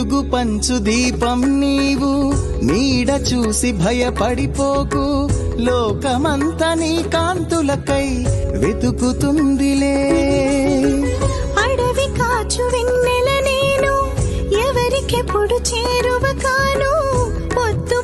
వెలుగు పంచు దీపం నీవు, నీడ చూసి భయపడిపోకు, లోకమంతా నీ కాంతులకై వెతుకుతుందిలే. అడవి కాచు వెన్నెల నేను, ఎవరికెప్పుడు చేరువ కాను, పొద్దు